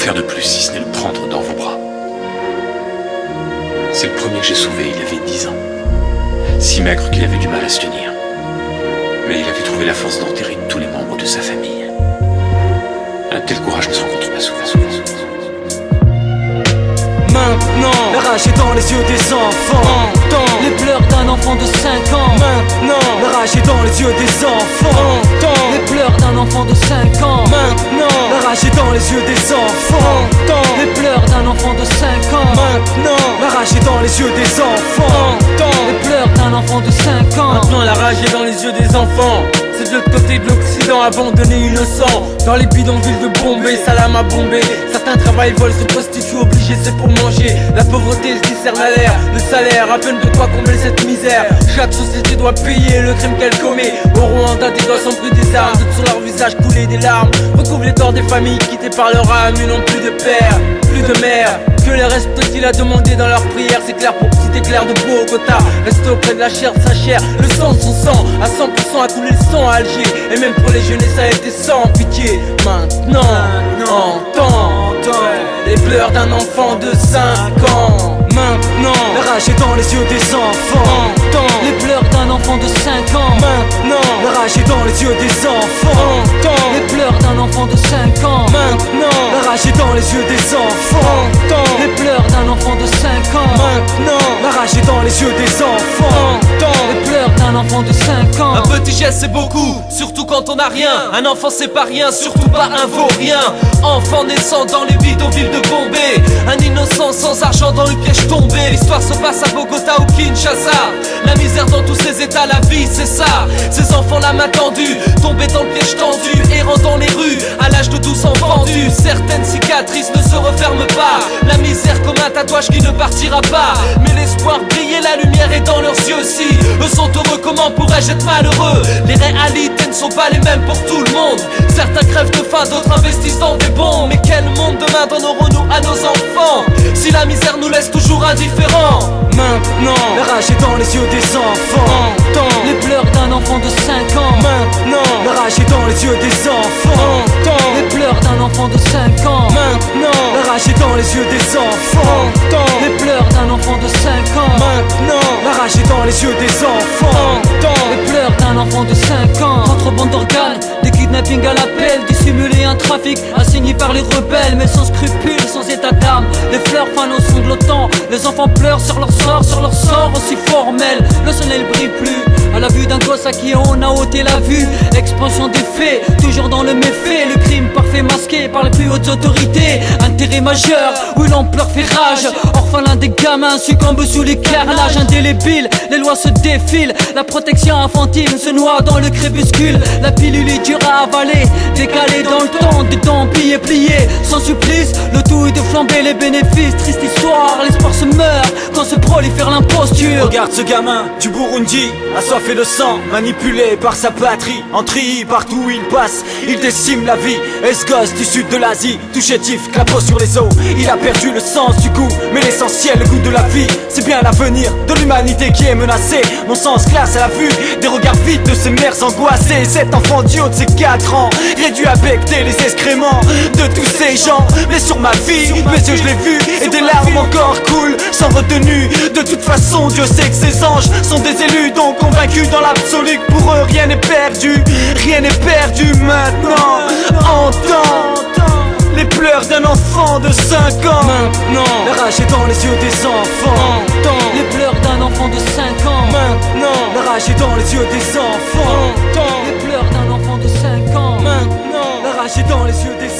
faire de plus si ce n'est le prendre dans vos bras? C'est le premier que j'ai sauvé, il avait 10 ans. Si maigre qu'il avait du mal à se tenir. Mais il avait trouvé la force d'enterrer tous les membres de sa famille. Un tel courage ne se rencontre pas souvent. Maintenant, la rage est dans les yeux des enfants. entends Les pleurs d'un enfant de 5 ans. maintenant, La rage est dans les yeux des enfants. entends Les pleurs d'un enfant de 5 ans. maintenant, La rage est dans les yeux des enfants. entends Les pleurs d'un enfant de 5 ans. maintenant, La rage est dans les yeux des enfants. entends Les pleurs d'un enfant de 5 ans. maintenant la rage est dans les yeux des enfants. C'est de l'autre côté de l'Occident, abandonné innocent. Dans les bidonvilles de Bombay, Salam a bombé. Certains travaillent, volent, se prostituent, obligés c'est pour manger. La pauvreté se discerne à l'air, le salaire, à peine de quoi combler cette misère. Chaque société doit payer le crime qu'elle commet. Au Rwanda, des gosses ont pris des armes, d'autres sur leur visage coulaient des larmes. Recouvrent les torts des familles quittées par leur âme, ils n'ont plus de père, plus de mère. Que les restent-ils à demander dans leurs prières? C'est clair pour petit éclair de Bogota. Reste auprès de la chair de sa chair, le sang de son sang. À 100% a coulé le sang à Alger. Et même pour les jeunes ça a été sans pitié. Maintenant, entends les pleurs d'un enfant de 5 ans. Maintenant, La rage est dans les yeux des enfants. entends Les pleurs d'un enfant de 5 ans. maintenant, La rage est dans les yeux des enfants. entends Les pleurs d'un enfant de 5 ans. maintenant, La rage est dans les yeux des enfants. entends Les pleurs d'un enfant de 5 ans. maintenant, La rage est dans les yeux des enfants. entends Les pleurs d'un enfant de 5 ans. Un petit geste c'est beaucoup, surtout quand on n'a rien. Un enfant c'est pas rien, surtout pas un vaurien. Enfant naissant dans les bidonvilles de Bombay. Un innocent sans argent dans le piège tombé. L'histoire se passe à Bogota ou Kinshasa. La misère dans tous ces états, la vie c'est ça. Ces enfants la main tendue, tombés dans le piège tendu, errant dans les rues, à l'âge de 12 ans vendus. Certaines cicatrices ne se referment pas. La misère comme un tatouage qui ne partira pas. Mais l'espoir brillait, la lumière est dans leurs yeux aussi. Eux sont heureux, comment pourrais-je être malheureux? Les réalités ne sont pas les mêmes pour tout le monde. Certains crèvent de faim, d'autres investissent dans des bons. Mais quel monde demain donnerons-nous à nos enfants si la misère nous laisse toujours indifférents? maintenant, La rage est dans les yeux des enfants. entends Les pleurs d'un enfant de 5 ans. maintenant, La rage est dans les yeux des enfants. entends Les pleurs d'un enfant de 5 ans. maintenant, La rage est dans les yeux des enfants. entends Les pleurs d'un enfant de 5 ans. maintenant, La rage est dans les yeux des enfants. entends Les pleurs d'un enfant de 5 ans. Contrebande d'organes, des kidnappings à l'appel, dissimuler un trafic assigné par les rebelles, mais sans scrupules, sans état d'âme. Les fleurs fanent au son de l'OTAN. Les enfants pleurent sur leur sort aussi formel. Le soleil brille plus à la vue d'un gosse à qui on a ôté la vue. Expansion des faits, toujours dans le méfait. Le crime parfait masqué par les plus hautes autorités. Intérêt majeur, où l'ampleur fait rage. Orphelin des gamins succombent sous les carnages indélébiles. Les lois se défilent, la protection infantile se noie dans le crépuscule. La pilule est dure à avaler, décalée dans le temps, des dents pliées, sans supplice. Le tout est de flamber les bénéfices. Triste histoire, l'espoir se meurt quand se prolifère l'imposture. Regarde ce gamin du Burundi, assoiffé de sang, manipulé par sa patrie. En tri, partout où il passe, il décime la vie. Et ce gosse du sud de l'Asie, tout chétif, clapot sur les os. Il a perdu le sens du goût, mais l'essentiel, le goût de la vie. C'est bien l'avenir de l'humanité qui est menacé. Mon sens glace à la vue des regards vides de ces mères angoissées. Cet enfant du haut de ses 4 ans, réduit à becter les excréments de tous ces gens. Mais sur ma vie, mes yeux je l'ai vu, et des larmes encore coulent sans retenue. De toute façon, Dieu sait que ces anges sont des élus, donc convaincus dans l'absolu que pour eux rien n'est perdu. Rien n'est perdu maintenant. Entends les pleurs d'un enfant de 5 ans. maintenant, La rage est dans les yeux des enfants. entends Les pleurs d'un enfant de 5 ans. maintenant, La rage est dans les yeux des enfants. entends Les pleurs d'un enfant de 5 ans. maintenant, La rage est dans les yeux des